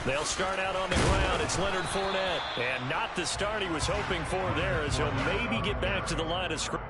They'll start out on the ground. It's Leonard Fournette. And not the start he was hoping for there, as he'll maybe get back to the line of scrimmage.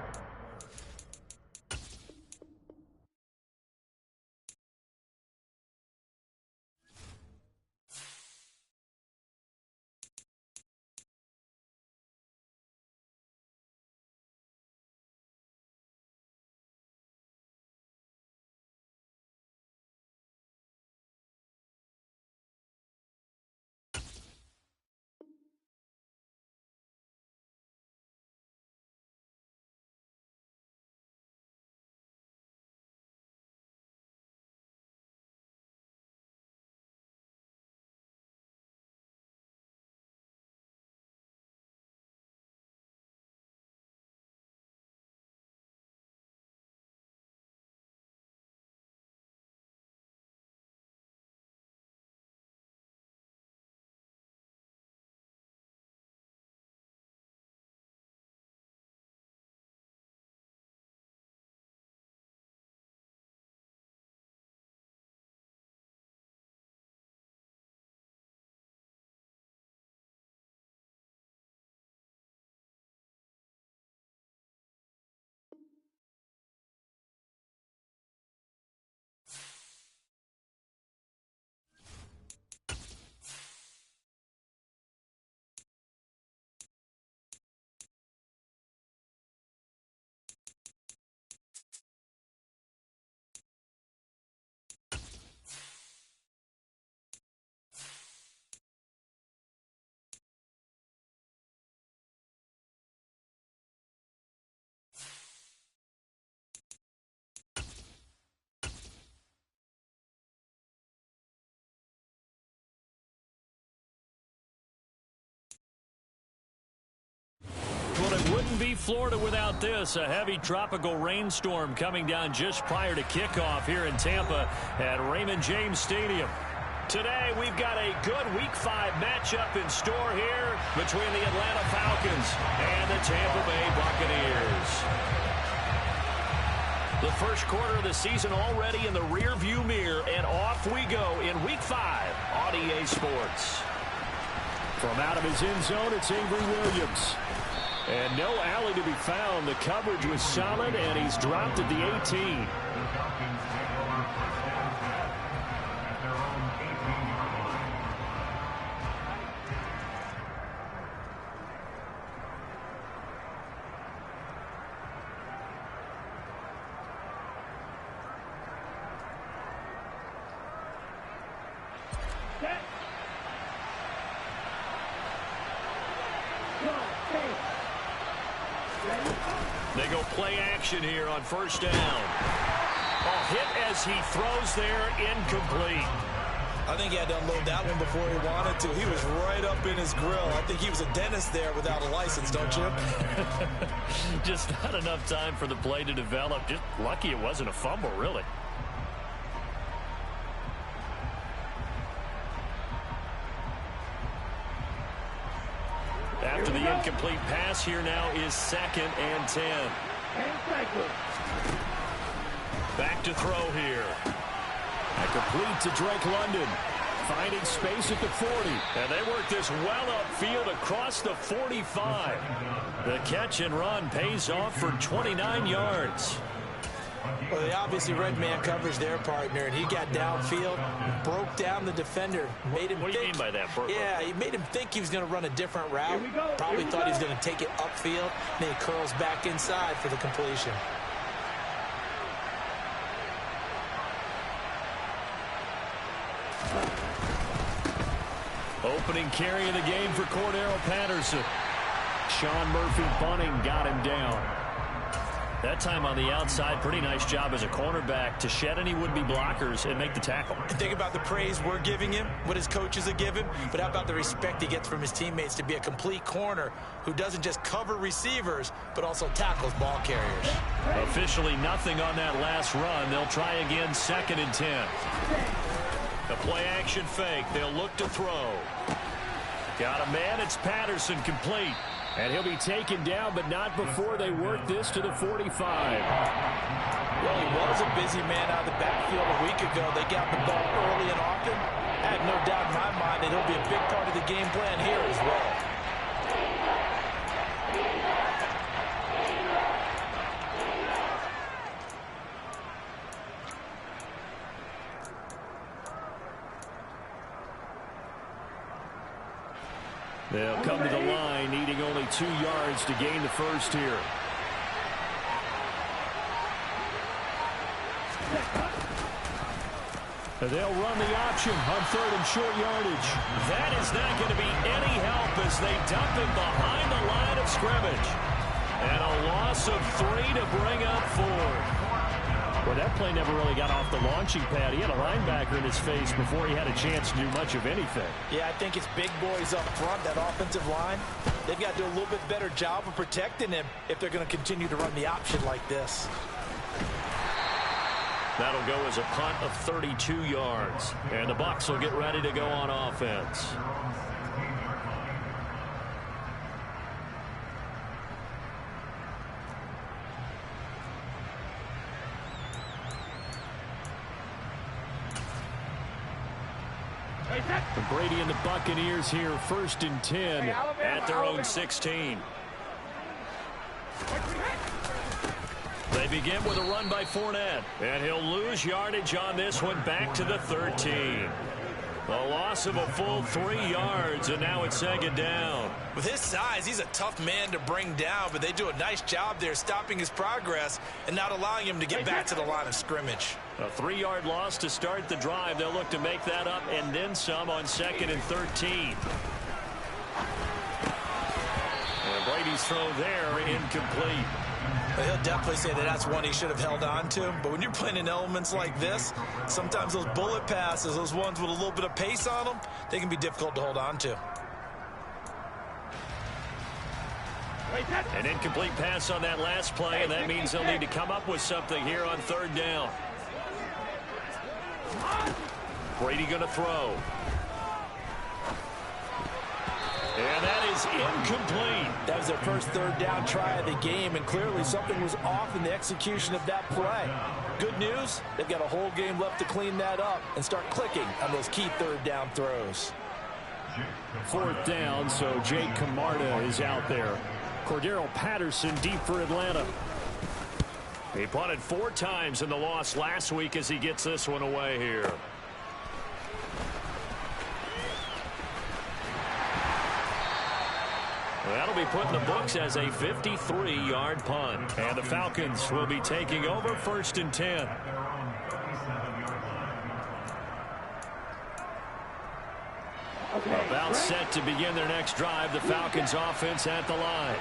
Well, it wouldn't be Florida without this. A heavy tropical rainstorm coming down just prior to kickoff here in Tampa at Raymond James Stadium. Today, we've got a good Week 5 matchup in store here between the Atlanta Falcons and the Tampa Bay Buccaneers. The first quarter of the season already in the rearview mirror, and off we go in Week 5 on EA Sports. From out of his end zone, it's Avery Williams. And no alley to be found. The coverage was solid, and he's dropped at the 18. They go play action here on first down. Hit as he throws there, incomplete. I think he had to unload that one before he wanted to. He was right up in his grill. I think he was a dentist there without a license, don't you? Just not enough time for the play to develop. Just lucky it wasn't a fumble, really. After the incomplete pass, here now is 2nd and 10. Back to throw here. A complete to Drake London. Finding space at the 40. And they work this well upfield across the 45. The catch and run pays off for 29 yards. Well, they obviously read man coverage their partner, and he got downfield, broke down the defender, made him What do you mean by that? Yeah, he made him think he was going to run a different route. Probably thought he was going to take it upfield, and then he curls back inside for the completion. Opening carry of the game for Cordero Patterson. Sean Murphy bunting got him down. That time on the outside, pretty nice job as a cornerback to shed any would-be blockers and make the tackle. And think about the praise we're giving him, what his coaches are giving, but how about the respect he gets from his teammates to be a complete corner who doesn't just cover receivers, but also tackles ball carriers. Officially nothing on that last run. They'll try again, 2nd and 10. The play-action fake. They'll look to throw. Got a man. It's Patterson, complete. And he'll be taken down, but not before they work this to the 45. Well, he was a busy man out of the backfield a week ago. They got the ball early and often. I have no doubt in my mind that he'll be a big part of the game plan here as well. They'll come to the line, needing only 2 yards to gain the first here. They'll run the option on 3rd and short yardage. That is not going to be any help as they dump it behind the line of scrimmage. And a loss of 3 to bring up 4. Well, that play never really got off the launching pad. He had a linebacker in his face before he had a chance to do much of anything. Yeah, I think it's big boys up front, that offensive line. They've got to do a little bit better job of protecting him if they're going to continue to run the option like this. That'll go as a punt of 32 yards. And the Bucs will get ready to go on offense. Brady and the Buccaneers here, 1st and 10 at their own 16. They begin with a run by Fournette, and he'll lose yardage on this one back to the 13. A loss of a full 3 yards, and now it's 2nd down. With his size, he's a tough man to bring down, but they do a nice job there stopping his progress and not allowing him to get back to the line of scrimmage. A 3-yard loss to start the drive. They'll look to make that up and then some on 2nd and 13. And Brady's throw there incomplete. But he'll definitely say that that's one he should have held on to. But when you're playing in elements like this, sometimes those bullet passes, those ones with a little bit of pace on them, they can be difficult to hold on to. An incomplete pass on that last play, and that means they'll need to come up with something here on 3rd down. Brady going to throw. And that is incomplete. That was their first 3rd down try of the game, and clearly something was off in the execution of that play. Good news, they've got a whole game left to clean that up and start clicking on those key 3rd down throws. 4th down, so Jake Camarda is out there. Cordero Patterson deep for Atlanta. He punted 4 times in the loss last week as he gets this one away here. That'll be put in the books as a 53-yard punt. And the Falcons will be taking over 1st and 10. About set to begin their next drive. The Falcons offense at the line.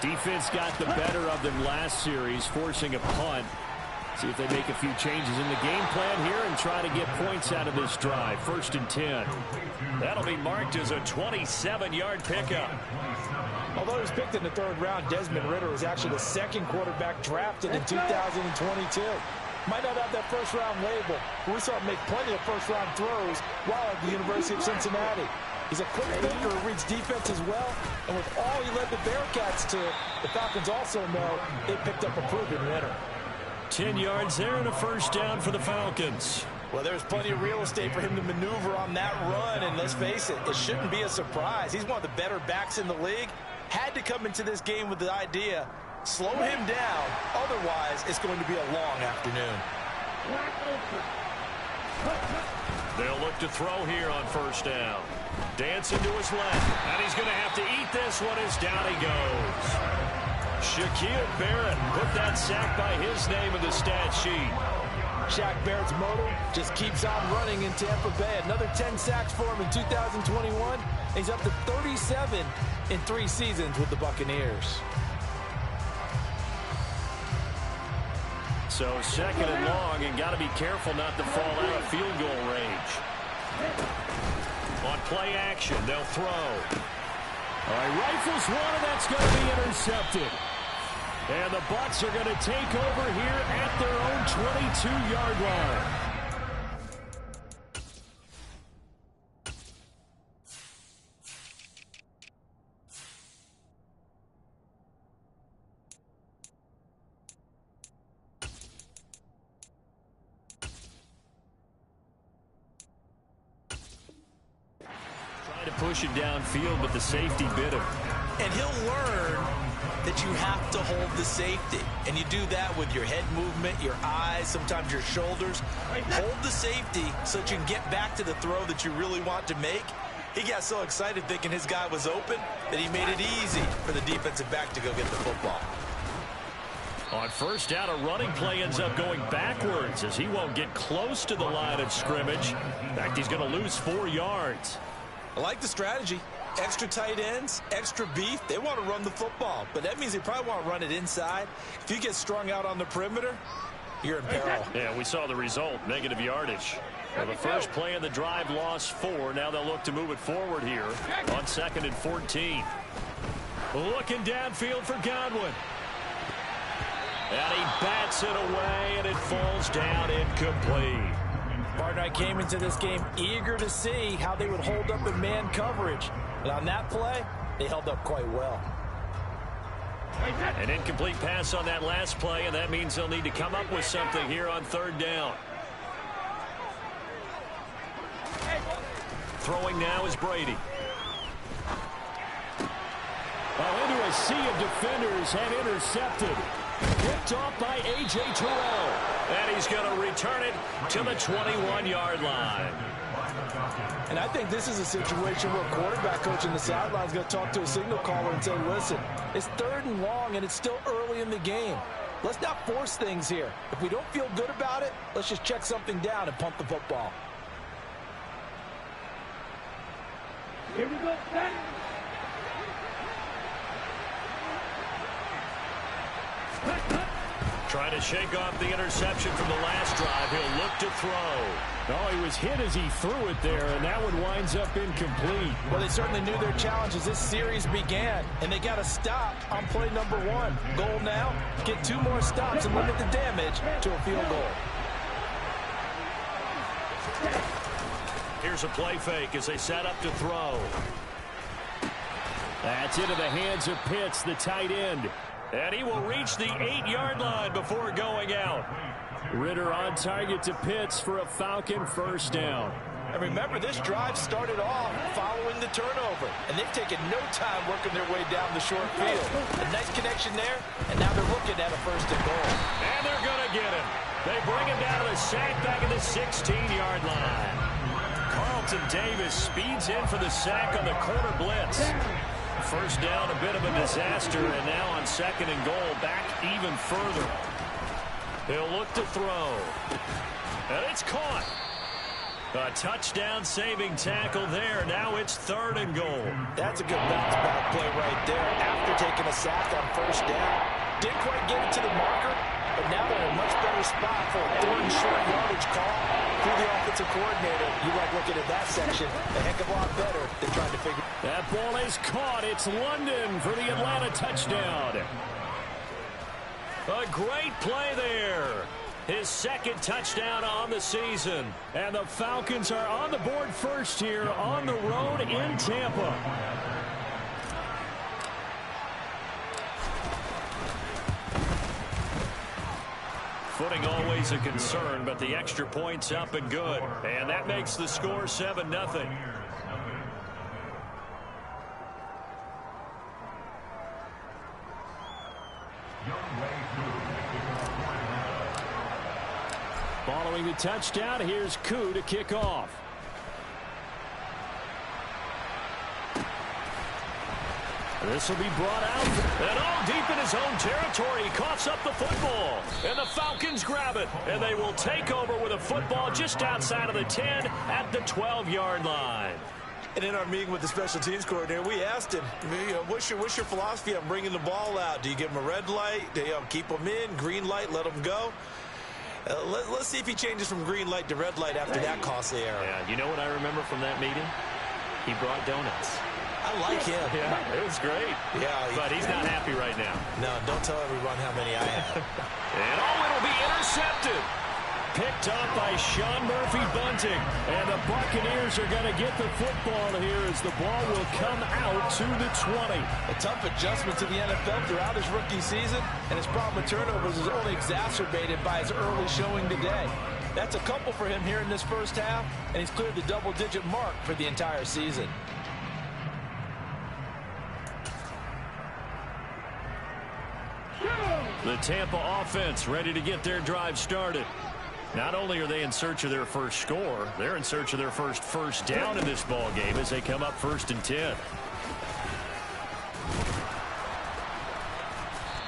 Defense got the better of them last series, forcing a punt. See if they make a few changes in the game plan here and try to get points out of this drive. 1st and 10. That'll be marked as a 27-yard pickup. Although he was picked in the 3rd round, Desmond Ridder was actually the 2nd quarterback drafted in 2022. Might not have that 1st-round label, but we saw him make plenty of 1st-round throws while at the University of Cincinnati. He's a quick thinker who reads defense as well, and with all he led the Bearcats to, the Falcons also know they picked up a proven winner. 10 yards there and a 1st down for the Falcons. Well, there's plenty of real estate for him to maneuver on that run, and let's face it, it shouldn't be a surprise. He's one of the better backs in the league. Had to come into this game with the idea, slow him down, otherwise it's going to be a long afternoon. They'll look to throw here on 1st down. Dancing to his left, and he's going to have to eat this one as down he goes. Shaquille Barrett put that sack by his name in the stat sheet. Shaq Barrett's motor just keeps on running in Tampa Bay. Another 10 sacks for him in 2021. He's up to 37 in 3 seasons with the Buccaneers. So 2nd and long, and got to be careful not to fall out of field goal range. On play action, they'll throw. All right, rifles one, and that's going to be intercepted. And the Bucs are going to take over here at their own 22-yard line. push it downfield, but the safety bit him. And he'll learn that you have to hold the safety. And you do that with your head movement, your eyes, sometimes your shoulders. Hold the safety so that you can get back to the throw that you really want to make. He got so excited thinking his guy was open that he made it easy for the defensive back to go get the football. On first down, a running play ends up going backwards as he won't get close to the line of scrimmage. In fact, he's going to lose 4 yards. I like the strategy. Extra tight ends, extra beef. They want to run the football, but that means they probably want to run it inside. If you get strung out on the perimeter, you're in peril. Yeah, we saw the result, negative yardage. Well, the first play of the drive lost 4. Now they'll look to move it forward here on 2nd and 14. Looking downfield for Godwin. And he bats it away, and it falls down incomplete. Partner, I came into this game eager to see how they would hold up in man coverage. And on that play, they held up quite well. An incomplete pass on that last play, and that means they'll need to come up with something here on 3rd down. Throwing now is Brady. Into a sea of defenders and intercepted. Picked off by A.J. Terrell. And he's going to return it to the 21-yard line. And I think this is a situation where a quarterback coach in the sideline is going to talk to a signal caller and say, listen, it's 3rd and long and it's still early in the game. Let's not force things here. If we don't feel good about it, let's just check something down and pump the football. Here we go. Trying to shake off the interception from the last drive. He'll look to throw. Oh, he was hit as he threw it there, and that one winds up incomplete. Well, they certainly knew their challenge as this series began, and they got to stop on play number 1. Goal now, get 2 more stops and limit the damage to a field goal. Here's a play fake as they set up to throw. That's into the hands of Pitts, the tight end. And he will reach the 8-yard line before going out. Ritter on target to Pitts for a Falcon first down. And remember, this drive started off following the turnover, and they've taken no time working their way down the short field. A nice connection there, and now they're looking at a 1st and goal. And they're going to get him. They bring him down to the sack back at the 16-yard line. Carlton Davis speeds in for the sack on the corner blitz. First down, a bit of a disaster, and now on 2nd and goal, back even further. He'll look to throw. And it's caught. A touchdown-saving tackle there. Now it's 3rd and goal. That's a good bounce-back play right there after taking a sack on 1st down. Didn't quite get it to the marker, but now they're in a much better spot for a 3rd and short yardage call. Through the offensive coordinator, you like looking at that section a heck of a lot better than trying to figure. That ball is caught. It's London for the Atlanta touchdown. A great play there. His 2nd touchdown on the season. And the Falcons are on the board first here on the road in Tampa. Footing always a concern, but the extra point's up and good. And that makes the score 7-0. Following the touchdown, here's Koo to kick off. This will be brought out. And all deep in his own territory, he coughs up the football. And the Falcons grab it. And they will take over with a football just outside of the 10 at the 12-yard line. And in our meeting with the special teams coordinator, we asked him, what's your philosophy on bringing the ball out? Do you give him a red light? Do you keep them in? Green light, let them go? Let's see if he changes from green light to red light after that costly error. Yeah, you know what I remember from that meeting? He brought donuts. I like him. Yeah, it was great. Yeah, but he's not happy right now. No, don't tell everyone how many I have. And it'll be intercepted. Picked up by Sean Murphy Bunting. And the Buccaneers are going to get the football here as the ball will come out to the 20. A tough adjustment to the NFL throughout his rookie season, and his problem with turnovers is only exacerbated by his early showing today. That's a couple for him here in this first half, and he's cleared the double-digit mark for the entire season. Tampa offense ready to get their drive started. Not only are they in search of their first score, they're in search of their first down in this ball game as they come up 1st and 10.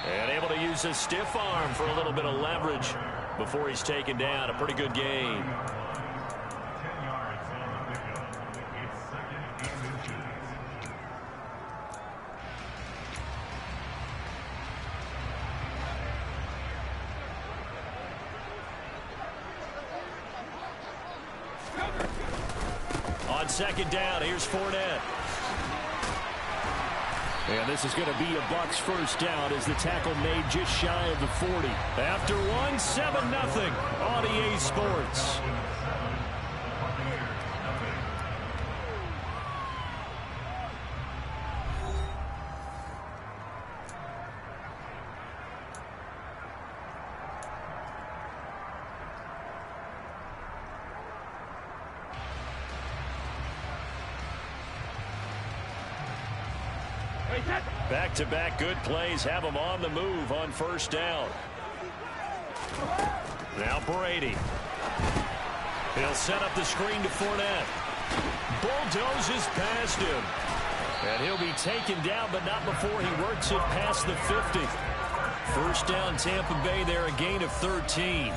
And able to use a stiff arm for a little bit of leverage before he's taken down. A pretty good game. On 2nd down, here's Fournette. And this is going to be a Bucs first down as the tackle made just shy of the 40. After 7-0 on EA Sports. Back-to-back good plays have them on the move on 1st down. Now Brady. He'll set up the screen to Fournette. Bulldozes past him. And he'll be taken down, but not before he works it past the 50. 1st down Tampa Bay there, a gain of 13.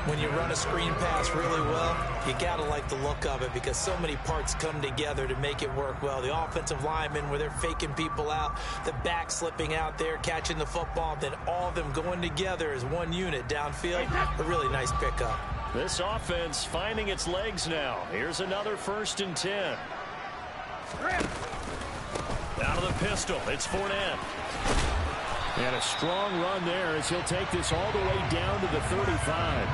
When you run a screen pass really well, you got to like the look of it because so many parts come together to make it work well. The offensive linemen, where they're faking people out, the back slipping out there, catching the football, then all of them going together as one unit downfield. A really nice pickup. This offense finding its legs now. Here's another 1st and 10. Out of the pistol, it's Fournette. And a strong run there as he'll take this all the way down to the 35.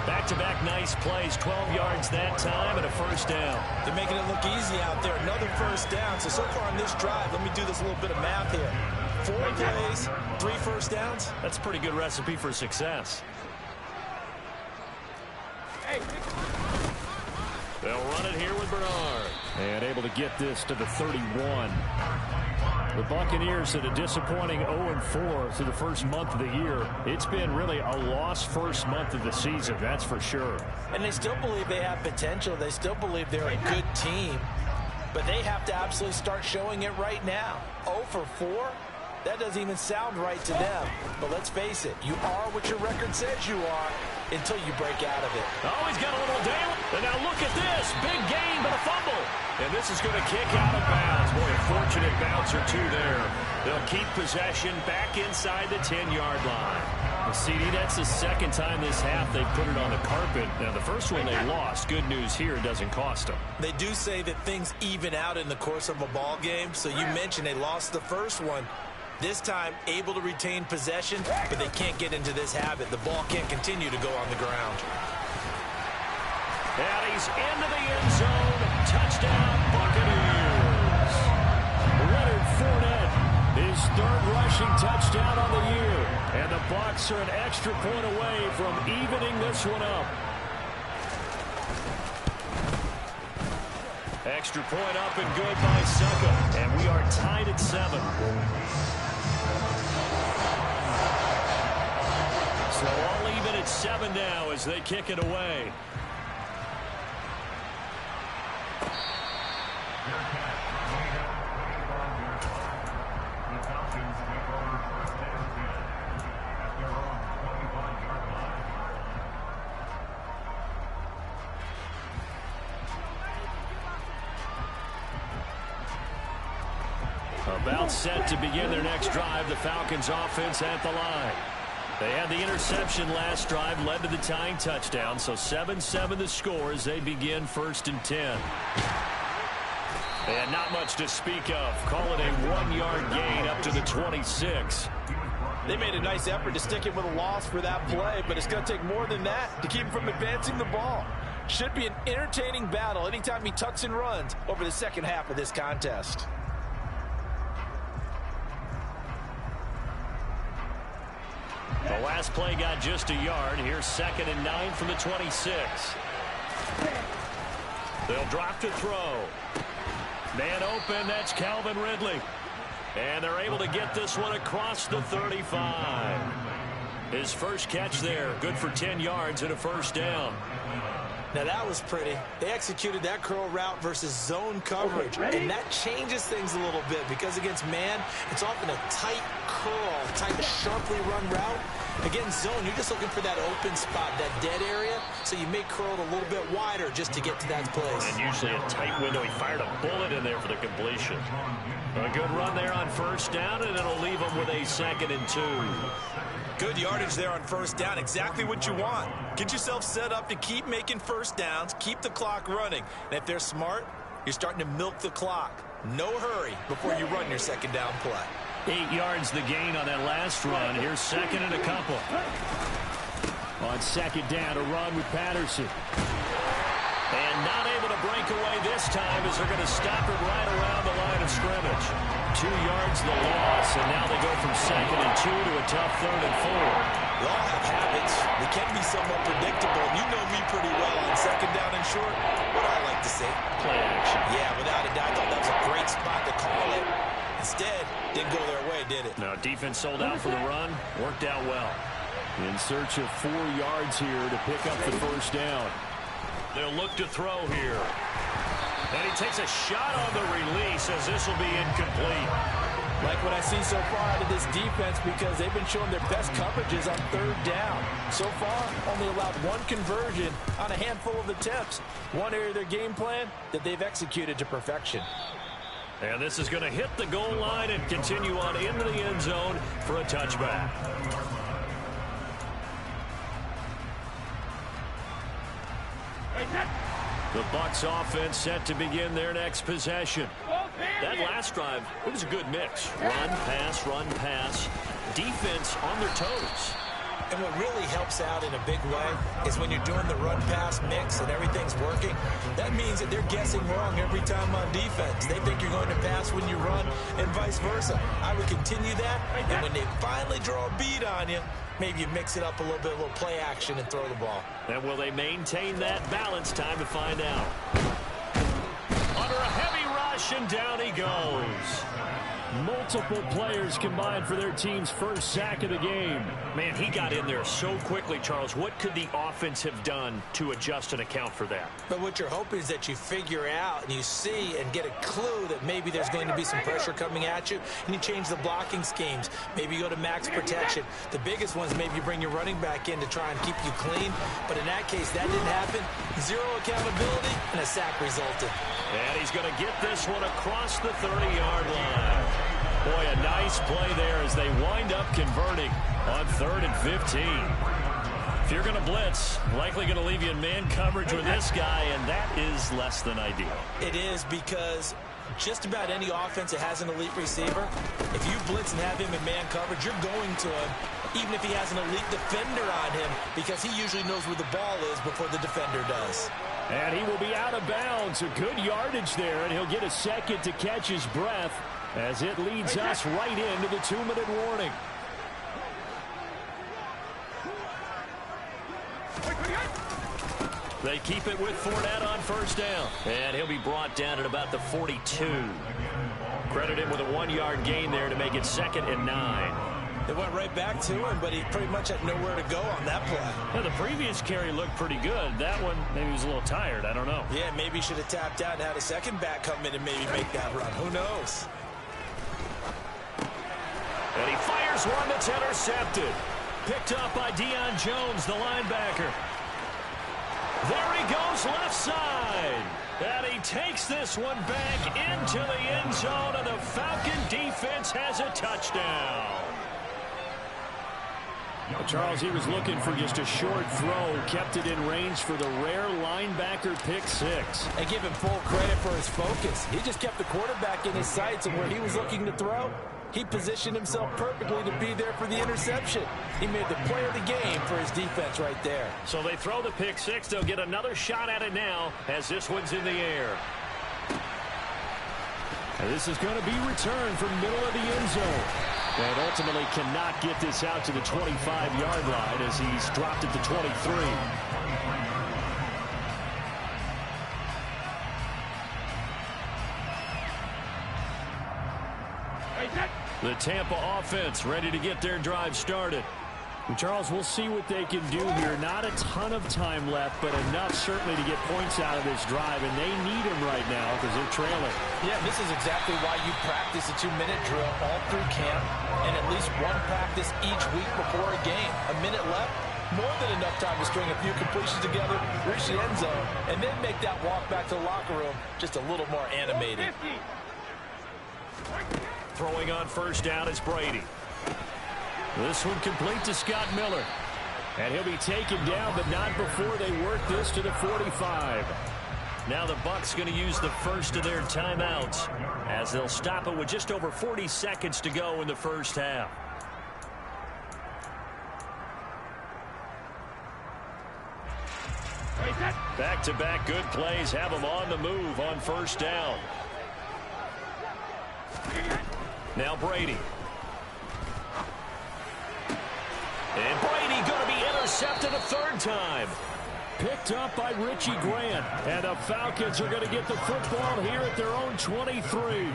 Back-to-back nice plays, 12 yards that time and a 1st down. They're making it look easy out there. Another 1st down. So far on this drive, let me do this little bit of math here. 4 plays, 3 1st downs. That's a pretty good recipe for success. They'll run it here with Bernard. And able to get this to the 31. The Buccaneers had a disappointing 0-4 through the first month of the year. It's been really a lost first month of the season, that's for sure. And they still believe they have potential. They still believe they're a good team. But they have to absolutely start showing it right now. 0 for 4? That doesn't even sound right to them. But let's face it, you are what your record says you are until you break out of it. Oh, he's got a little down. And now look at this. Big gain, but a fumble. And this is going to kick out of bounds. Boy, a fortunate bounce or two there. They'll keep possession back inside the 10-yard line. CD, that's the 2nd time this half they put it on the carpet. Now, the first one they lost. Good news here, it doesn't cost them. They do say that things even out in the course of a ball game. So you mentioned they lost the first one. This time, able to retain possession, but they can't get into this habit. The ball can't continue to go on the ground. And he's into the end zone. Touchdown, Buccaneers. Leonard Fournette, his 3rd rushing touchdown on the year. And the Bucs are an extra point away from evening this one up. Extra point up and good by Succa. And we are tied at 7. So all even at 7 now as they kick it away. About set to begin their next drive. The Falcons offense at the line. They had the interception last drive, led to the tying touchdown. So 7-7 the score as they begin 1st and 10. And not much to speak of. Call it a 1-yard gain up to the 26. They made a nice effort to stick it with a loss for that play, but it's going to take more than that to keep him from advancing the ball. Should be an entertaining battle anytime he tucks and runs over the second half of this contest. The last play got just a yard. Here's 2nd and 9 from the 26. They'll drop to throw. Man open, that's Calvin Ridley. And they're able to get this one across the 35. His first catch there, good for 10 yards and a first down. Now that was pretty. They executed that curl route versus zone coverage, and that changes things a little bit because against man, it's often a tight curl, tight, sharply run route. Against zone, you're just looking for that open spot, that dead area, so you may curl it a little bit wider just to get to that place. And usually a tight window. He fired a bullet in there for the completion. A good run there on first down, and it'll leave him with a 2nd and 2. Good yardage there on first down. Exactly what you want. Get yourself set up to keep making first downs, keep the clock running. And if they're smart, you're starting to milk the clock. No hurry before you run your second down play. 8 yards the gain on that last run. Here's 2nd and a couple. On 2nd down, a run with Patterson. And not able to break away this time as they're going to stop it right around the line of scrimmage. 2 yards the loss, and now they go from 2nd and 2 to a tough 3rd and 4. We all have habits. They can be somewhat predictable. You know me pretty well on 2nd down and short. What do I like to say? Play action. Yeah, without a doubt. I thought that was a great spot to call it. Instead, didn't go their way, did it? No, defense sold out for the run. Worked out well. In search of 4 yards here to pick up the first down. They'll look to throw here. And he takes a shot on the release as this will be incomplete. Like what I see so far out of this defense because they've been showing their best coverages on 3rd down. So far, only allowed 1 conversion on a handful of attempts. One area of their game plan that they've executed to perfection. And this is going to hit the goal line and continue on into the end zone for a touchback. The Bucs offense set to begin their next possession. That last drive, it was a good mix. Run, pass, defense on their toes. And what really helps out in a big way is when you're doing the run-pass mix and everything's working, that means that they're guessing wrong every time on defense. They think you're going to pass when you run and vice versa. I would continue that, and when they finally draw a beat on you, maybe you mix it up a little bit, a little play action and throw the ball. And will they maintain that balance? Time to find out. Under a heavy rush, and down he goes. Multiple players combined for their team's first sack of the game. Man, he got in there so quickly, Charles. What could the offense have done to adjust and account for that? But what you're hoping is that you figure out and you see and get a clue that maybe there's going to be some pressure coming at you, and you change the blocking schemes. Maybe you go to max protection. The biggest ones, maybe you bring your running back in to try and keep you clean. But in that case, that didn't happen. 0 accountability, and a sack resulted. And he's going to get this one across the 30-yard line. Boy, a nice play there as they wind up converting on 3rd and 15. If you're going to blitz, likely going to leave you in man coverage with this guy, and that is less than ideal. It is because just about any offense that has an elite receiver, if you blitz and have him in man coverage, you're going to him, even if he has an elite defender on him, because he usually knows where the ball is before the defender does. And he will be out of bounds. A good yardage there, and he'll get a second to catch his breath as it leads us right into the 2-minute warning. They keep it with Fournette on first down. And he'll be brought down at about the 42. Credit him with a 1-yard gain there to make it 2nd and 9. They went right back to him, but he pretty much had nowhere to go on that play. Well, the previous carry looked pretty good. That one, maybe he was a little tired. I don't know. Yeah, maybe he should have tapped out and had a second back come in and maybe make that run. Who knows? And he fires one that's intercepted. Picked up by Deion Jones, the linebacker. There he goes left side. And he takes this one back into the end zone, and the Falcon defense has a touchdown. Charles, he was looking for just a short throw, kept it in range for the rare linebacker pick 6. And give him full credit for his focus. He just kept the quarterback in his sights, and where he was looking to throw, he positioned himself perfectly to be there for the interception. He made the play of the game for his defense right there. So they throw the pick 6. They'll get another shot at it now as this one's in the air. And this is going to be returned from middle of the end zone. And ultimately cannot get this out to the 25-yard line as he's dropped it to 23. The Tampa offense ready to get their drive started. And Charles, we'll see what they can do here. Not a ton of time left, but enough certainly to get points out of this drive, and they need them right now because they're trailing. Yeah, this is exactly why you practice a 2-minute drill all through camp and at least one practice each week before a game. A minute left, more than enough time to string a few completions together, reach the end zone, and then make that walk back to the locker room just a little more animated. Throwing on first down is Brady. This one complete to Scott Miller. And he'll be taken down, but not before they work this to the 45. Now the Bucs going to use the first of their timeouts as they'll stop it with just over 40 seconds to go in the first half. Back-to-back good plays have them on the move on first down. Now Brady. And Brady going to be intercepted a third time. Picked up by Richie Grant. And the Falcons are going to get the football here at their own 23.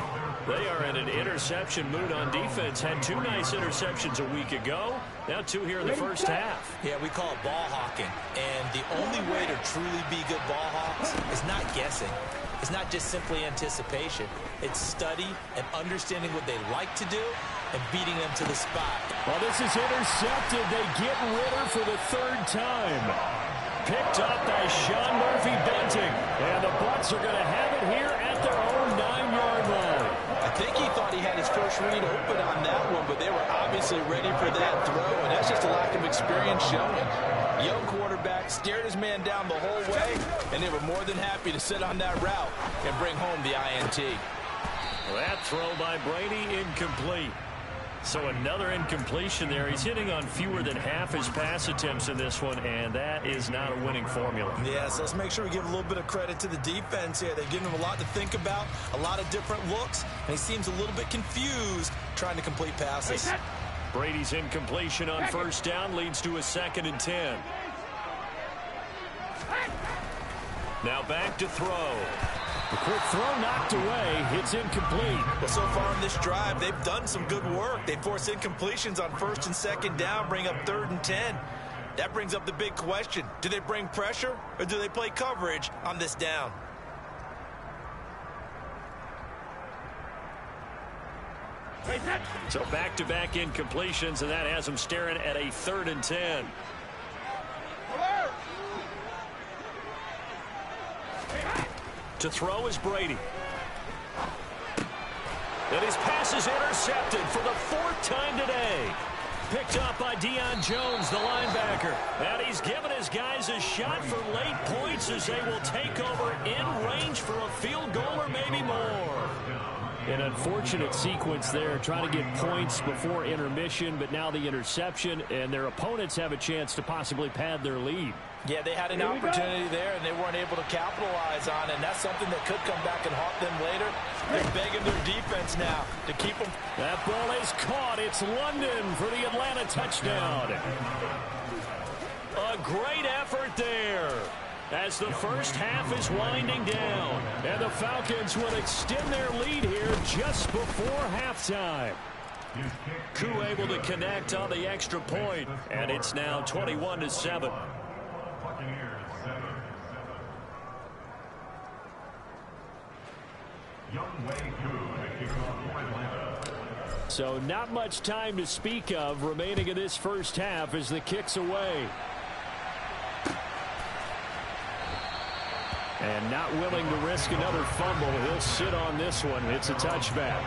They are in an interception mood on defense. Had 2 nice interceptions a week ago. Now 2 here in the first half. Yeah, we call it ball hawking. And the only way to truly be good ball hawks is not guessing. It's not just simply anticipation. It's study and understanding what they like to do and beating them to the spot. Well, this is intercepted. They get Ritter for the 3rd time. Picked up by Sean Murphy-Bunting. And the Bucs are going to have it here at their own 9-yard line. I think he thought he had his first read open on that one, but they were obviously ready for that throw, and that's just a lack of experience showing. Young quarterback stared his man down the whole way, and they were more than happy to sit on that route and bring home the INT. That throw by Brady incomplete. So another incompletion there. He's hitting on fewer than half his pass attempts in this one, and that is not a winning formula. Yeah, so let's make sure we give a little bit of credit to the defense here. They've given him a lot to think about, a lot of different looks, and he seems a little bit confused trying to complete passes. Brady's incompletion on first down leads to a 2nd and 10. Now back to throw. The quick throw knocked away. It's incomplete. Well, so far in this drive, they've done some good work. They force incompletions on 1st and 2nd down, bring up 3rd and 10. That brings up the big question. Do they bring pressure or do they play coverage on this down? So back-to-back incompletions, and that has them staring at a 3rd and 10. To throw is Brady. And his pass is intercepted for the 4th time today. Picked up by Deion Jones, the linebacker. And he's given his guys a shot for late points as they will take over in range for a field goal or maybe more. An unfortunate sequence there, trying to get points before intermission, but now the interception, and their opponents have a chance to possibly pad their lead. Yeah, they had an opportunity there, and they weren't able to capitalize on it, and that's something that could come back and haunt them later. They're begging their defense now to keep them. That ball is caught. It's London for the Atlanta touchdown. A great effort there as the first half is winding down. And the Falcons will extend their lead here just before halftime. Koo able to connect on the extra point, and it's now 21-7. So not much time to speak of remaining in this first half as the kick's away. And not willing to risk another fumble. He'll sit on this one. It's a touchback.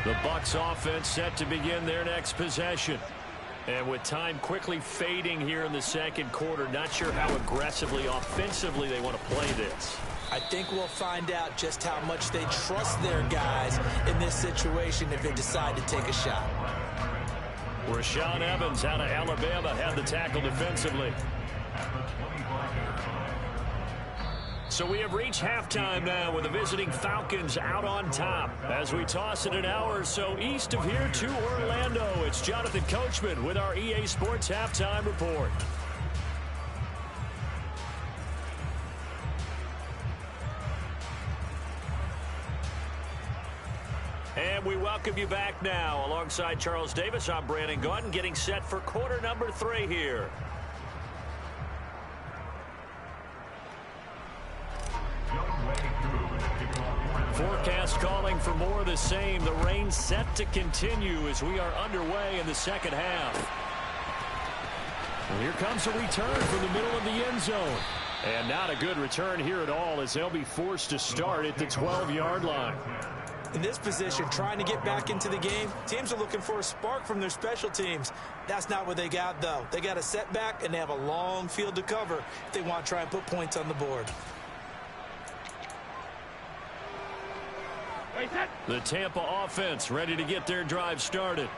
The Bucs offense set to begin their next possession. And with time quickly fading here in the second quarter, not sure how aggressively, offensively they want to play this. I think we'll find out just how much they trust their guys in this situation if they decide to take a shot. Rashaan Evans out of Alabama had the tackle defensively. So we have reached halftime now with the visiting Falcons out on top. As we toss it an hour or so east of here to Orlando, it's Jonathan Coachman with our EA Sports Halftime Report. And we welcome you back now. Alongside Charles Davis, I'm Brandon Gaudin, getting set for quarter number 3 here. Forecast calling for more of the same. The rain set to continue as we are underway in the second half. And here comes a return from the middle of the end zone. And not a good return here at all as they'll be forced to start at the 12-yard line. In this position, trying to get back into the game, teams are looking for a spark from their special teams. That's not what they got, though. They got a setback, and they have a long field to cover if they want to try and put points on the board. The Tampa offense ready to get their drive started.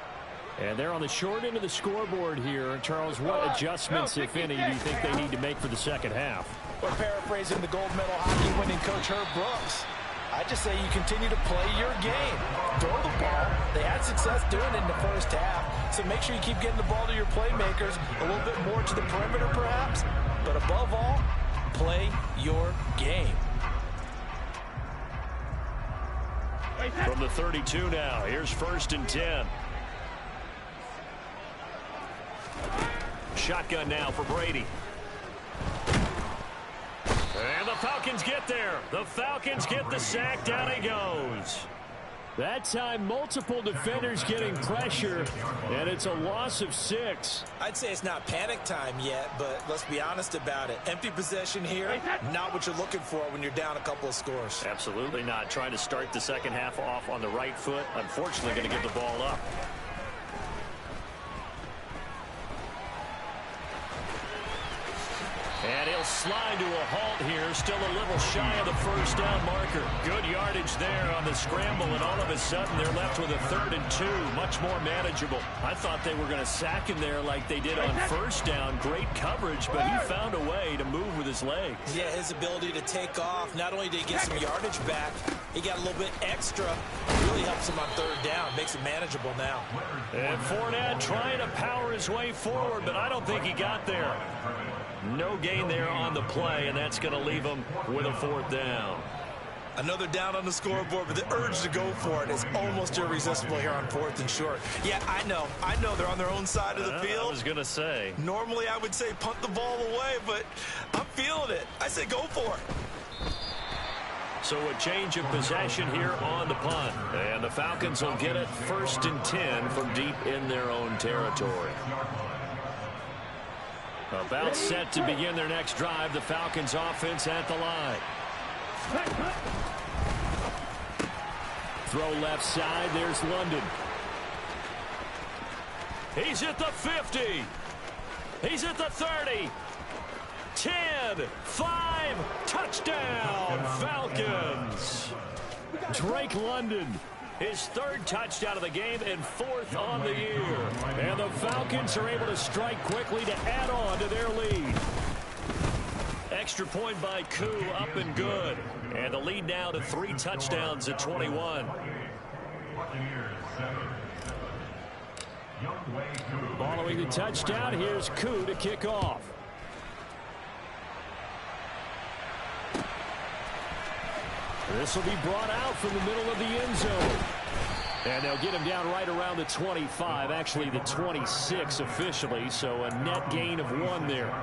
And they're on the short end of the scoreboard here. Charles, what adjustments, if any, do you think they need to make for the second half? We're paraphrasing the gold medal hockey winning coach Herb Brooks. I just say you continue to play your game. Throw the ball. They had success doing it in the first half. So make sure you keep getting the ball to your playmakers, a little bit more to the perimeter perhaps. But above all, play your game. From the 32 now, here's 1st and 10. Shotgun now for Brady. And the Falcons get there. The Falcons get the sack. Down he goes. That time, multiple defenders getting pressure, and it's a loss of 6. I'd say it's not panic time yet, but let's be honest about it. Empty possession here, not what you're looking for when you're down a couple of scores. Absolutely not. Trying to start the second half off on the right foot. Unfortunately, going to give the ball up. And he'll slide to a halt here. Still a little shy of the first down marker. Good yardage there on the scramble, and all of a sudden they're left with a 3rd and 2. Much more manageable. I thought they were going to sack him there like they did on first down. Great coverage, but he found a way to move with his legs. Yeah, his ability to take off. Not only did he get some yardage back, he got a little bit extra. Really helps him on 3rd down. Makes it manageable now. And Fournette trying to power his way forward, but I don't think he got there. No gain there on the play, and that's going to leave him with a 4th down. Another down on the scoreboard, but the urge to go for it is almost irresistible here on 4th and short. Yeah, I know they're on their own side of the field. I was going to say. Normally I would say punt the ball away, but I'm feeling it. I say go for it. So a change of possession here on the punt. And the Falcons will get it 1st and 10 from deep in their own territory. About set to begin their next drive. The Falcons offense at the line. Throw left side. There's London. He's at the 50. He's at the 30. 10, 5, touchdown, Falcons. Drake London, his 3rd touchdown of the game and 4th on the year. And the Falcons are able to strike quickly to add on to their lead. Extra point by Koo, up and good. And the lead now to 3 touchdowns at 21. Following the touchdown, here's Koo to kick off. This will be brought out from the middle of the end zone. And they'll get him down right around the 25, actually the 26 officially, so a net gain of 1 there.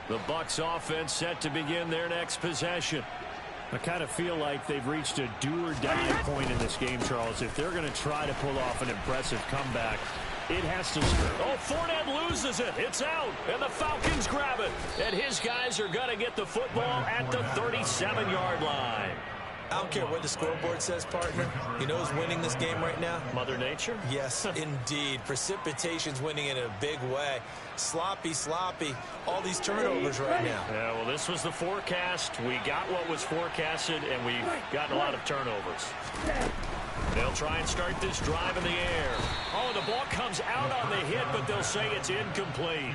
The Bucs offense set to begin their next possession. I kind of feel like they've reached a do-or-die point in this game, Charles. If they're going to try to pull off an impressive comeback, it has to start. Oh, Fournette loses it. It's out, and the Falcons grab it. And his guys are going to get the football at the 37-yard line. I don't care what the scoreboard says, partner. You know who's winning this game right now? Mother Nature? Yes, indeed. Precipitation's winning in a big way. Sloppy, sloppy. All these turnovers right now. Yeah, well, this was the forecast. We got what was forecasted, and we got a lot of turnovers. They'll try and start this drive in the air. Oh, the ball comes out on the hit, but they'll say it's incomplete.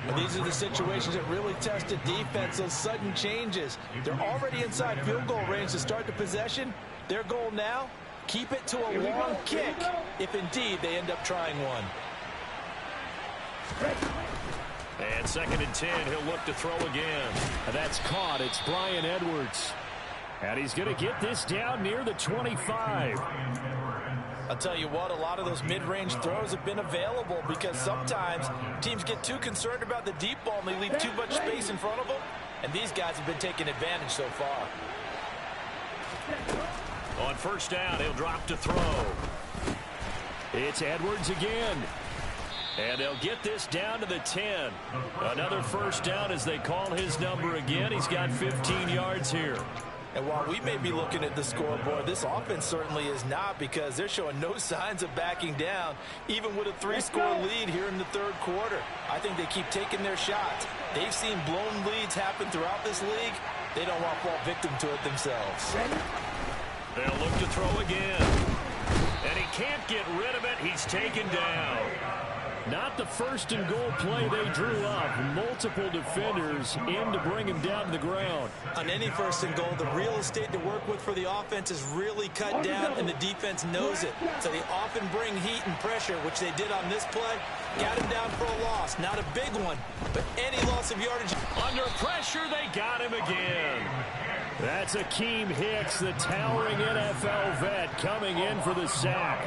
Well, these are the situations that really test the defense, those sudden changes. They're already inside field goal range to start the possession. Their goal now, keep it to a long kick, if indeed they end up trying one. And 2nd and 10, he'll look to throw again. That's caught. It's Bryan Edwards. And he's going to get this down near the 25. I'll tell you what, a lot of those mid-range throws have been available because sometimes teams get too concerned about the deep ball and they leave too much space in front of them. And these guys have been taking advantage so far. On 1st down, he'll drop to throw. It's Edwards again. And they'll get this down to the 10. Another 1st down as they call his number again. He's got 15 yards here. And while we may be looking at the scoreboard, this offense certainly is not, because they're showing no signs of backing down, even with a 3-score lead here in the 3rd quarter. I think they keep taking their shots. They've seen blown leads happen throughout this league. They don't want to fall victim to it themselves. They'll look to throw again. And he can't get rid of it. He's taken down. Not the 1st and goal play they drew up. Multiple defenders in to bring him down to the ground. On any 1st and goal, the real estate to work with for the offense is really cut down, and the defense knows it. So they often bring heat and pressure, which they did on this play. Got him down for a loss. Not a big one, but any loss of yardage. Under pressure, they got him again. That's Akeem Hicks, the towering NFL vet, coming in for the sack.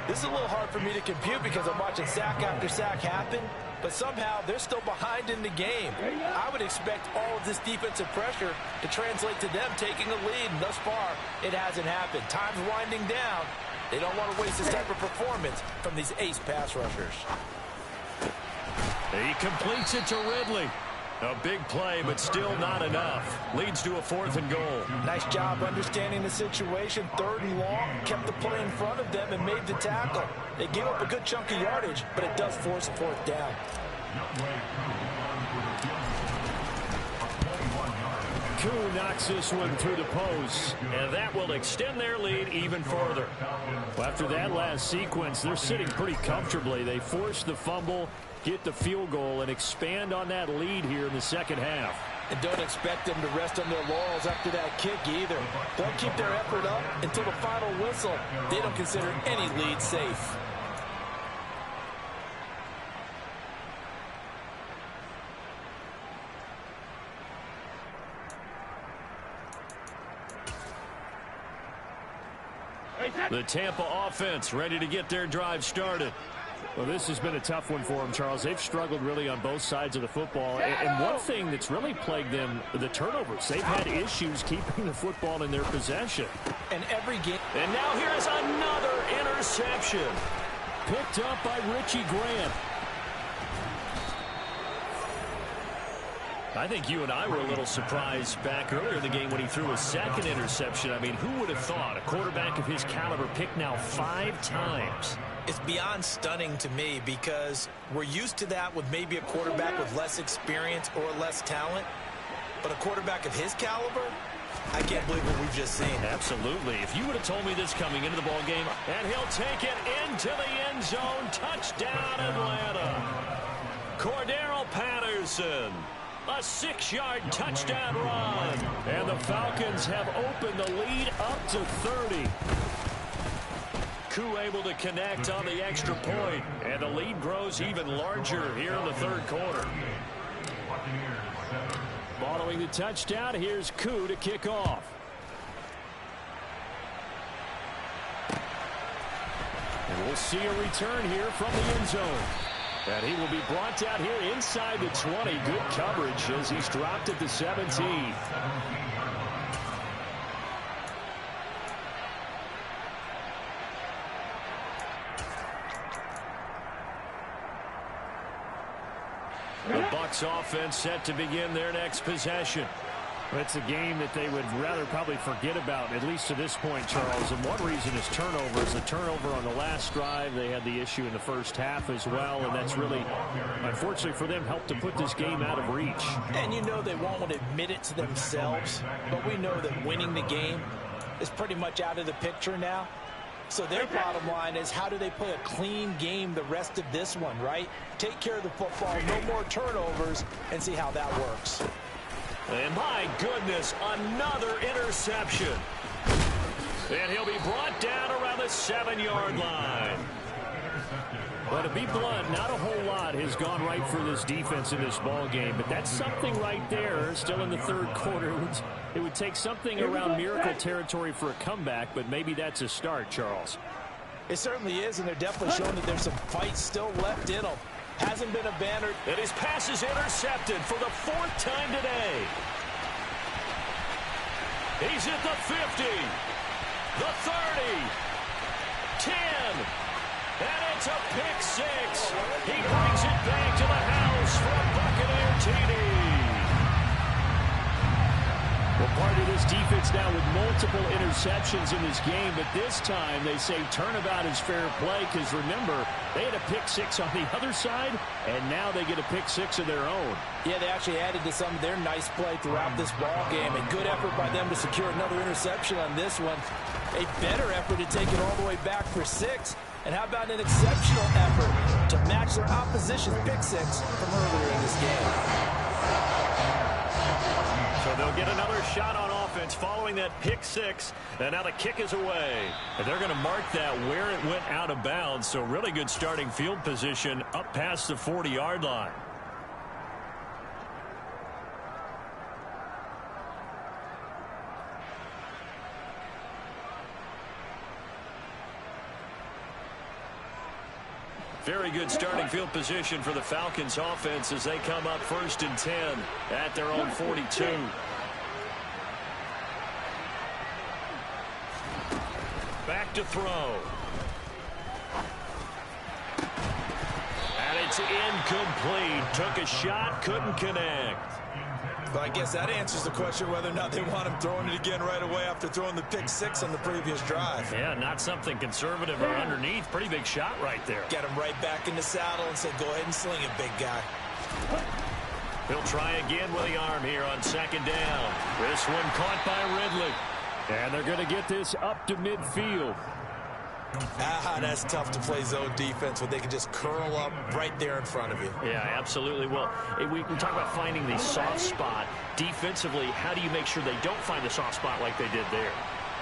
This is a little hard for me to compute because I'm watching sack after sack happen, but somehow they're still behind in the game. I would expect all of this defensive pressure to translate to them taking a lead, and thus far, it hasn't happened. Time's winding down. They don't want to waste this type of performance from these ace pass rushers. He completes it to Ridley. A big play, but still not enough. Leads to a 4th and goal. Nice job understanding the situation. 3rd and long, kept the play in front of them and made the tackle. They gave up a good chunk of yardage, but it does force a 4th down. Koo knocks this one through the post. And that will extend their lead even further. Well, after that last sequence, they're sitting pretty comfortably. They force the fumble, get the field goal, and expand on that lead here in the 2nd half. And don't expect them to rest on their laurels after that kick either. They'll keep their effort up until the final whistle. They don't consider any lead safe. The Tampa offense ready to get their drive started. Well, this has been a tough one for them, Charles. They've struggled really on both sides of the football. And one thing that's really plagued them, the turnovers. They've had issues keeping the football in their possession. And every game. And now here's another interception. Picked up by Richie Grant. I think you and I were a little surprised back earlier in the game when he threw his 2nd interception. I mean, who would have thought a quarterback of his caliber picked now 5 times? It's beyond stunning to me because we're used to that with maybe a quarterback with less experience or less talent. But a quarterback of his caliber, I can't believe what we've just seen. Absolutely. If you would have told me this coming into the ball game, and he'll take it into the end zone. Touchdown, Atlanta. Cordero Patterson. A 6-yard touchdown run. And the Falcons have opened the lead up to 30. Koo able to connect on the extra point. And the lead grows even larger here in the 3rd quarter. Following the touchdown, here's Koo to kick off. And we'll see a return here from the end zone. And he will be brought down here inside the 20. Good coverage as he's dropped at the 17. The Bucs offense set to begin their next possession. It's a game that they would rather probably forget about, at least to this point, Charles. And one reason is turnovers. The turnover on the last drive, they had the issue in the 1st half as well, and that's really, unfortunately for them, helped to put this game out of reach. And you know they won't want to admit it to themselves, but we know that winning the game is pretty much out of the picture now. So their bottom line is, how do they play a clean game the rest of this one, right? Take care of the football, no more turnovers, and see how that works. And my goodness, another interception. And he'll be brought down around the 7-yard line. Well, to be blunt, not a whole lot has gone right for this defense in this ball game, but that's something right there. Still in the third quarter. It would take something around miracle territory for a comeback, but maybe that's a start, Charles. It certainly is, and they're definitely showing that there's some fight still left in them. Hasn't been abandoned. And his pass is intercepted for the 4th time today. He's at the 50, the 30, 10. And it's a pick 6. He brings it back to the house for a Buccaneer TD. Well, part of this defense now with multiple interceptions in this game, but this time they say turnabout is fair play because, remember, they had a pick 6 on the other side, and now they get a pick 6 of their own. Yeah, they actually added to some of their nice play throughout this ball game. A good effort by them to secure another interception on this one. A better effort to take it all the way back for 6. And how about an exceptional effort to match their opposition's pick 6 from earlier in this game? So they'll get another shot on offense following that pick 6. And now the kick is away. And they're going to mark that where it went out of bounds. So really good starting field position up past the 40-yard line. Very good starting field position for the Falcons offense as they come up 1st and 10 at their own 42. Back to throw. And it's incomplete. Took a shot, couldn't connect. Well, I guess that answers the question whether or not they want him throwing it again right away after throwing the pick 6 on the previous drive. Yeah, not something conservative or underneath. Pretty big shot right there. Get him right back in the saddle and say, go ahead and sling it, big guy. He'll try again with the arm here on 2nd down. This one caught by Ridley. And they're going to get this up to midfield. That's tough to play zone defense when they can just curl up right there in front of you. Yeah, absolutely. Well, we talk about finding the soft spot. Defensively, how do you make sure they don't find the soft spot like they did there?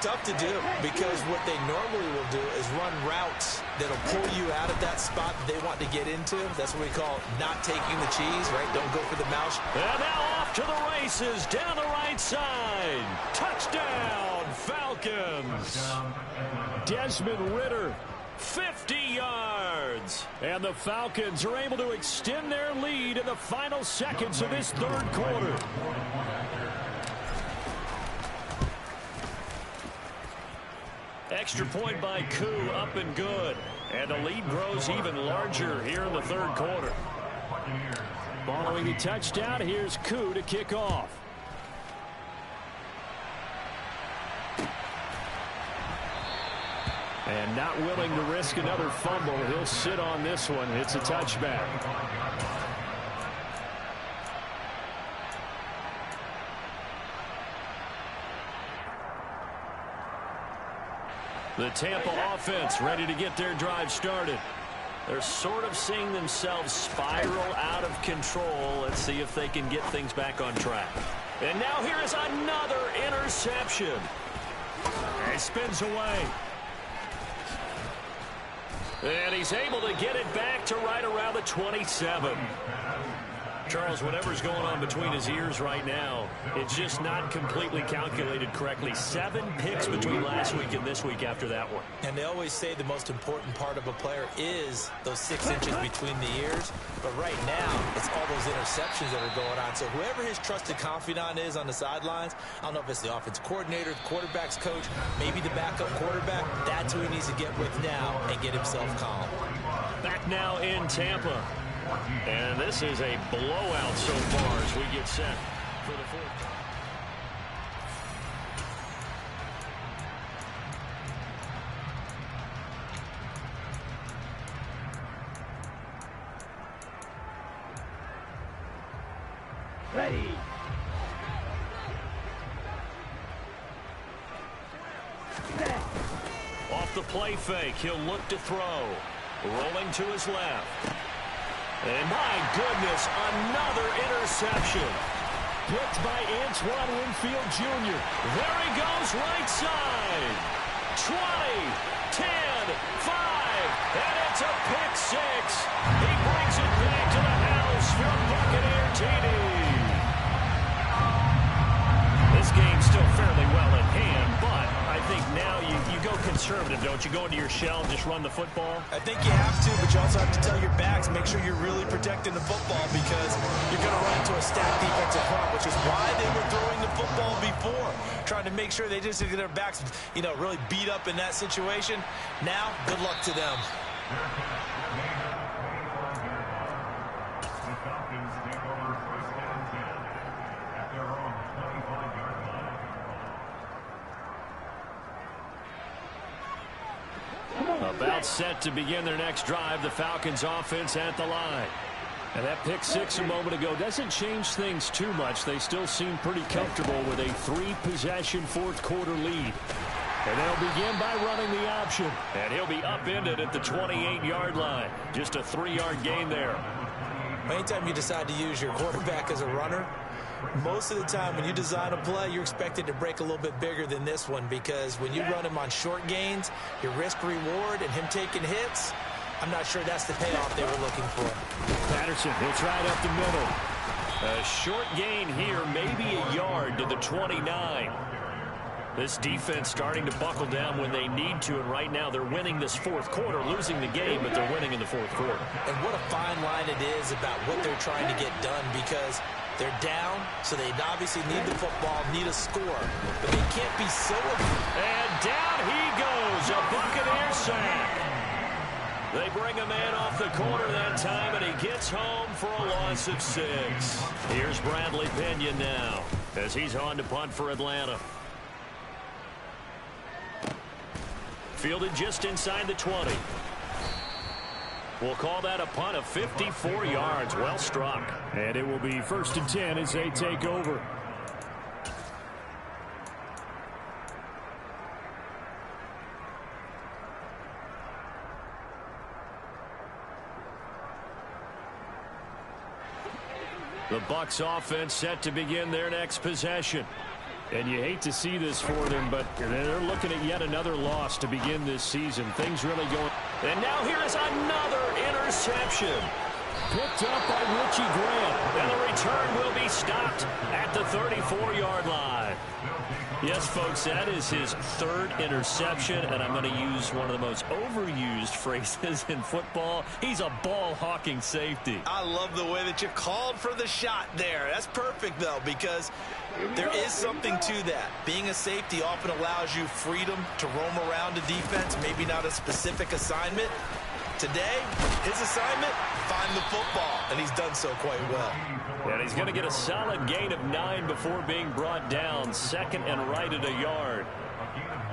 Tough to do, because what they normally will do is run routes that'll pull you out of that spot that they want to get into. That's what we call not taking the cheese, right? Don't go for the mouse. And now off to the races down the right side. Touchdown, Falcons. Desmond Ridder, 50 yards. And the Falcons are able to extend their lead in the final seconds of this 3rd quarter. Extra point by Koo, up and good. And the lead grows even larger here in the 3rd quarter. Following the touchdown, here's Koo to kick off. And not willing to risk another fumble. He'll sit on this one. It's a touchback. The Tampa offense ready to get their drive started. They're sort of seeing themselves spiral out of control. Let's see if they can get things back on track. And now here is another interception. He spins away. And he's able to get it back to right around the 27. Charles, whatever's going on between his ears right now, it's just not completely calculated correctly. 7 picks between last week and this week after that one. And they always say the most important part of a player is those 6 inches between the ears. But right now, it's all those interceptions that are going on. So whoever his trusted confidant is on the sidelines, I don't know if it's the offense coordinator, the quarterback's coach, maybe the backup quarterback, that's who he needs to get with now and get himself calm. Back now in Tampa. And this is a blowout so far as we get set for the 4th. Ready. Off the play fake. He'll look to throw. Rolling to his left. And my goodness, another interception. Picked by Antoine Winfield Jr. There he goes, right side. 20, 10, 5, and it's a pick six. He brings it back to the house for a Buccaneer TD. This game's still fairly well in hand, but I think now you go conservative, don't you? Go into your shell and just run the football? I think you have to, but you also have to tell your backs, make sure you're really protecting the football because you're going to run into a stacked defensive front, which is why they were throwing the football before, trying to make sure they just get their backs, really beat up in that situation. Now, good luck to them. About set to begin their next drive, the Falcons offense at the line. And that pick six a moment ago doesn't change things too much. They still seem pretty comfortable with a three-possession fourth-quarter lead. And they'll begin by running the option. And he'll be upended at the 28-yard line. Just a 3-yard gain there. Anytime you decide to use your quarterback as a runner, most of the time when you design a play, you're expected to break a little bit bigger than this one because when you run him on short gains, your risk-reward and him taking hits, I'm not sure that's the payoff they were looking for. Patterson, he'll try it up the middle. A short gain here, maybe a yard to the 29. This defense starting to buckle down when they need to, and right now they're winning this fourth quarter, losing the game, but they're winning in the fourth quarter. And what a fine line it is about what they're trying to get done because they're down, so they obviously need the football, need a score, but they can't be so... And down he goes, a Buccaneer sack. They bring a man off the corner that time, and he gets home for a loss of 6. Here's Bradley Pinion now as he's on to punt for Atlanta. Fielded just inside the 20. We'll call that a punt of 54 yards. Well struck. And it will be 1st and 10 as they take over. The Bucs offense set to begin their next possession. And you hate to see this for them, but they're looking at yet another loss to begin this season. Things really going. And now here is another interception. Picked up by Richie Grant. And the return will be stopped at the 34-yard line. Yes, folks, that is his 3rd interception, and I'm going to use one of the most overused phrases in football. He's a ball-hawking safety. I love the way that you called for the shot there. That's perfect, though, because there is something to that. Being a safety often allows you freedom to roam around a defense, maybe not a specific assignment. Today, his assignment, find the football, and he's done so quite well. And he's going to get a solid gain of 9 before being brought down. 2nd and right at a yard.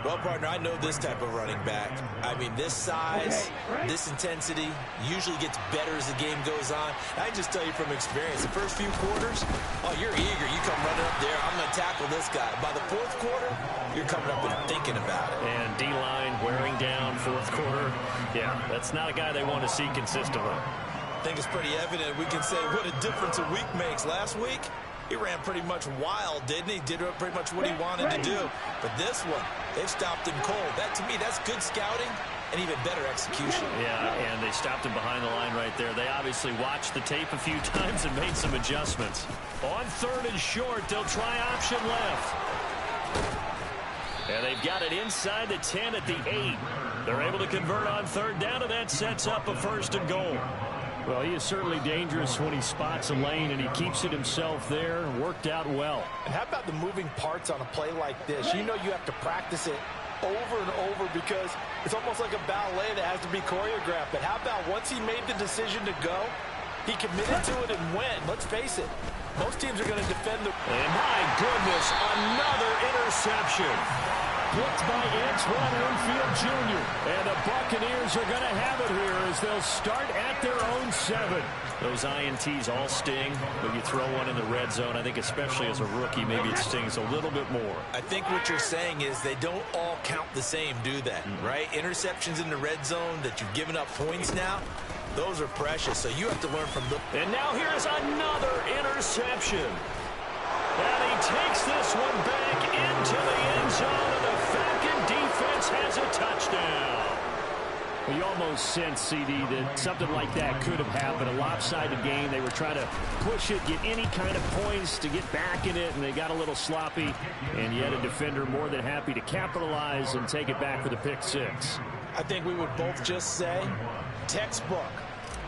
Well, partner, I know this type of running back. I mean, this size, this intensity usually gets better as the game goes on. I just tell you from experience, the first few quarters, oh, you're eager. You come running up there. I'm going to tackle this guy. By the 4th quarter, you're coming up and thinking about it. And D-line wearing down 4th quarter. Yeah, that's not a guy they want to see consistently. I think it's pretty evident. We can say what a difference a week makes. Last week, he ran pretty much wild, didn't he? Did pretty much what he wanted to do. But this one, they've stopped him cold. That, to me, that's good scouting and even better execution. Yeah, and they stopped him behind the line right there. They obviously watched the tape a few times and made some adjustments. On 3rd and short, they'll try option left. And they've got it inside the 10 at the 8. They're able to convert on 3rd down, and that sets up a 1st and goal. Well, he is certainly dangerous when he spots a lane, and he keeps it himself there. Worked out well. And how about the moving parts on a play like this? You know you have to practice it over and over because it's almost like a ballet that has to be choreographed. But how about once he made the decision to go, he committed to it and went. Let's face it, most teams are going to defend the... And my goodness, another interception. picked by Antoine Winfield Jr. And the Buccaneers are going to have it here as they'll start at their own 7. Those INTs all sting, but you throw one in the red zone. I think especially as a rookie, maybe it stings a little bit more. I think what you're saying is they don't all count the same, do they? Right? Interceptions in the red zone that you've given up points now, those are precious. So you have to learn from them. And now here's another interception. And he takes this one back into the end zone, and the Falcon defense has a touchdown. Well, you almost sense, CD, that something like that could have happened. A lopsided game. They were trying to push it, get any kind of points to get back in it, and they got a little sloppy. And yet a defender more than happy to capitalize and take it back for the pick 6. I think we would both just say textbook.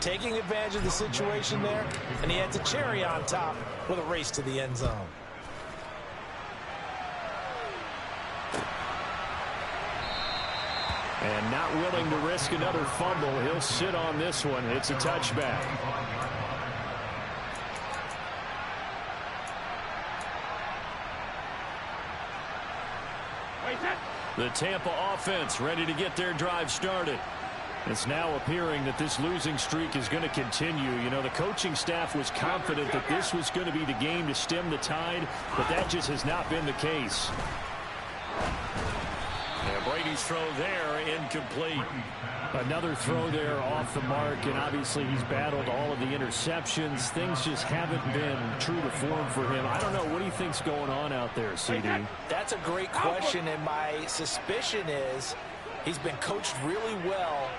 Taking advantage of the situation there, and he adds a cherry on top with a race to the end zone. And not willing to risk another fumble. He'll sit on this one. It's a touchback. The Tampa offense ready to get their drive started. It's now appearing that this losing streak is going to continue. You know, the coaching staff was confident that this was going to be the game to stem the tide, but that just has not been the case. And Brady's throw there, incomplete. Another throw there off the mark, and obviously he's battled all of the interceptions. Things just haven't been true to form for him. I don't know. What do you think's going on out there, CD? That's a great question, and my suspicion is he's been coached really well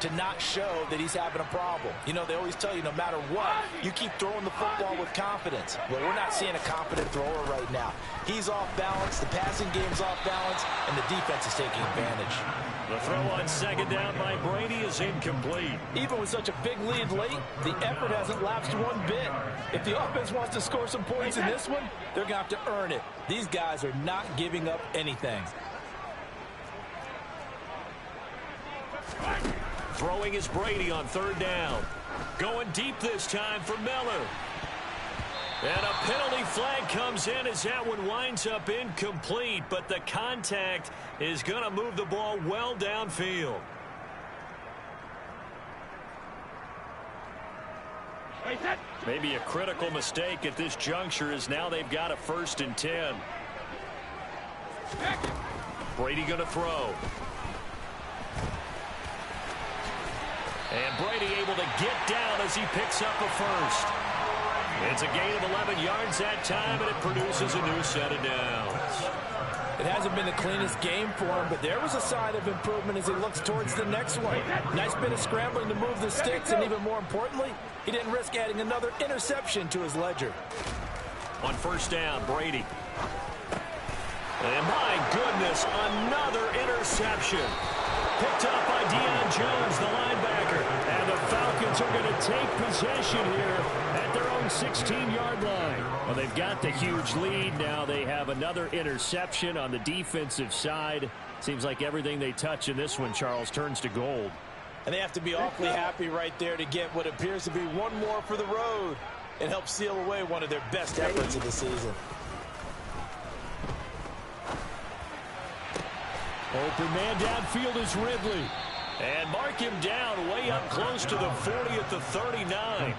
to not show that he's having a problem. You know, they always tell you no matter what, you keep throwing the football with confidence. Well, we're not seeing a confident thrower right now. He's off balance, the passing game's off balance, and the defense is taking advantage. The throw on second down by Brady is incomplete. Even with such a big lead late, the effort hasn't lapsed one bit. If the offense wants to score some points in this one, they're going to have to earn it. These guys are not giving up anything. Throwing is Brady on third down. Going deep this time for Miller. And a penalty flag comes in as that one winds up incomplete, but the contact is going to move the ball well downfield. Maybe a critical mistake at this juncture as now they've got a 1st and 10. Brady going to throw. And Brady able to get down as he picks up a 1st. It's a gain of 11 yards that time, and it produces a new set of downs. It hasn't been the cleanest game for him, but there was a sign of improvement as he looks towards the next one. Nice bit of scrambling to move the sticks, and even more importantly, he didn't risk adding another interception to his ledger. On 1st down, Brady. And my goodness, another interception. Picked up by Deion Jones, the linebacker. And the Falcons are going to take possession here at their own 16-yard line. Well, they've got the huge lead. Now they have another interception on the defensive side. Seems like everything they touch in this one, Charles, turns to gold. And they have to be awfully happy right there to get what appears to be one more for the road and help seal away one of their best efforts of the season. Open man downfield is Ridley. And mark him down way up close to the 40 at the 39.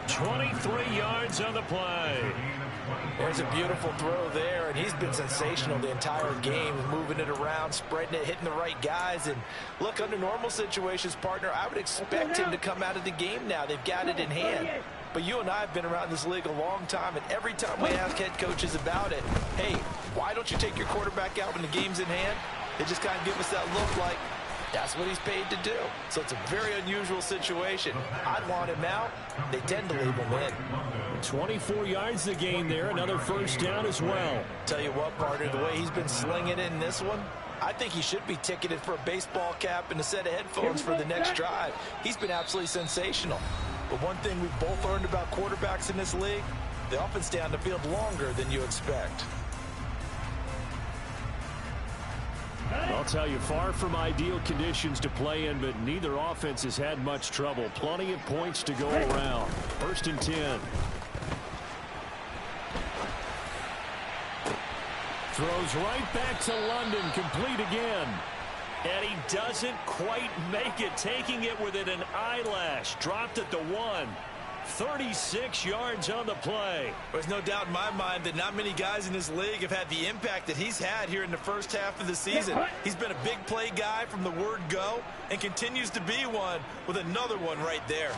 23 yards on the play. There's a beautiful throw there, and he's been sensational the entire game, moving it around, spreading it, hitting the right guys. And look, under normal situations, partner, I would expect him to come out of the game now. They've got it in hand. But you and I have been around this league a long time, and every time we ask head coaches about it, hey, why don't you take your quarterback out when the game's in hand? They just kind of give us that look like that's what he's paid to do. So it's a very unusual situation. I'd want him out. They tend to leave him in. 24 yards the game there. Another 1st down as well. Tell you what, partner, the way he's been slinging it in this one, I think he should be ticketed for a baseball cap and a set of headphones for the next drive. He's been absolutely sensational. But one thing we've both learned about quarterbacks in this league, they often stay on the field longer than you expect. I'll tell you, far from ideal conditions to play in, but neither offense has had much trouble. Plenty of points to go around. 1st and 10. Throws right back to London, complete again. And he doesn't quite make it, taking it within an eyelash. Dropped at the 1. 36 yards on the play. There's no doubt in my mind that not many guys in this league have had the impact that he's had here in the first half of the season. He's been a big play guy from the word go and continues to be one with another one right there.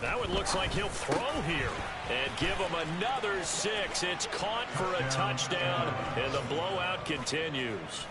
That one looks like he'll throw here and give him another 6. It's caught for a touchdown, and the blowout continues.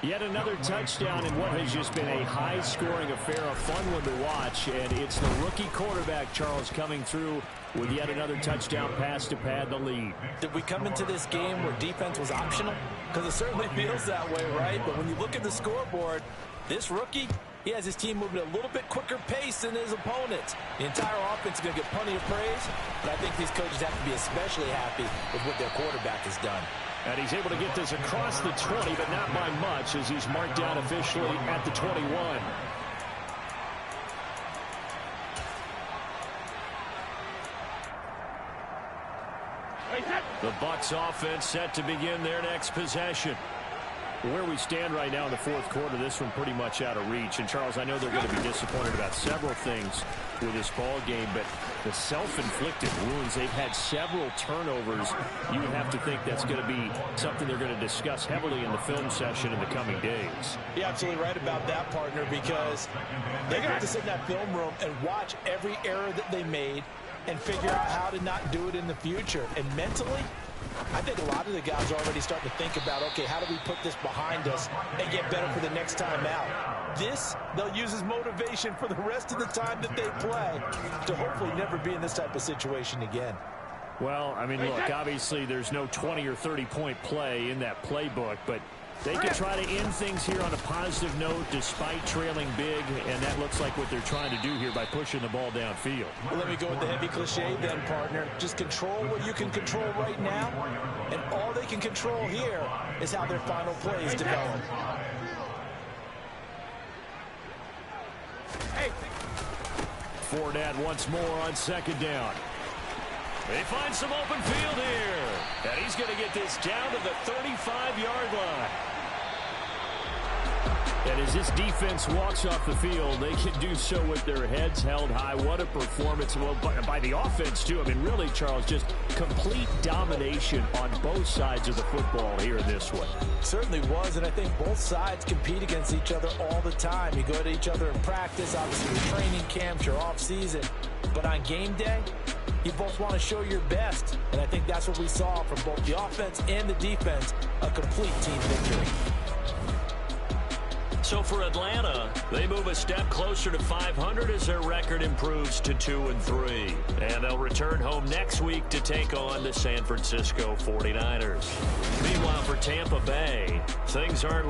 Yet another touchdown in what has just been a high-scoring affair, a fun one to watch. And it's the rookie quarterback, Charles, coming through with yet another touchdown pass to pad the lead. Did we come into this game where defense was optional? Because it certainly feels that way, right? But when you look at the scoreboard, this rookie, he has his team moving at a little bit quicker pace than his opponents. The entire offense is going to get plenty of praise, but I think these coaches have to be especially happy with what their quarterback has done. And he's able to get this across the 20, but not by much, as he's marked down officially at the 21. The Bucs offense set to begin their next possession. Where we stand right now in the fourth quarter, this one pretty much out of reach. And, Charles, I know they're going to be disappointed about several things with this ball game, but the self-inflicted wounds, they've had several turnovers. You would have to think that's going to be something they're going to discuss heavily in the film session in the coming days. You're absolutely right about that, partner, because they're going to have to sit in that film room and watch every error that they made and figure out how to not do it in the future. And mentally, I think a lot of the guys are already starting to think about, okay, how do we put this behind us and get better for the next time out? This, they'll use as motivation for the rest of the time that they play to hopefully never be in this type of situation again. Well, I mean, look, obviously there's no 20 or 30-point play in that playbook, but they can try to end things here on a positive note despite trailing big, and that looks like what they're trying to do here by pushing the ball downfield. Well, let me go with the heavy cliche then, partner. Just control what you can control right now, and all they can control here is how their final plays develop. Fournette once more on second down. They find some open field here, and he's going to get this down to the 35-yard line. And as this defense walks off the field, they can do so with their heads held high. What a performance. Well, by the offense, too. I mean, really, Charles, just complete domination on both sides of the football here in this one. Certainly was, and I think both sides compete against each other all the time. You go to each other in practice, obviously your training camps, your off-season. But on game day, you both want to show your best. And I think that's what we saw from both the offense and the defense, a complete team victory. So for Atlanta, they move a step closer to 500 as their record improves to 2-3. And they'll return home next week to take on the San Francisco 49ers. Meanwhile, for Tampa Bay, things aren't looking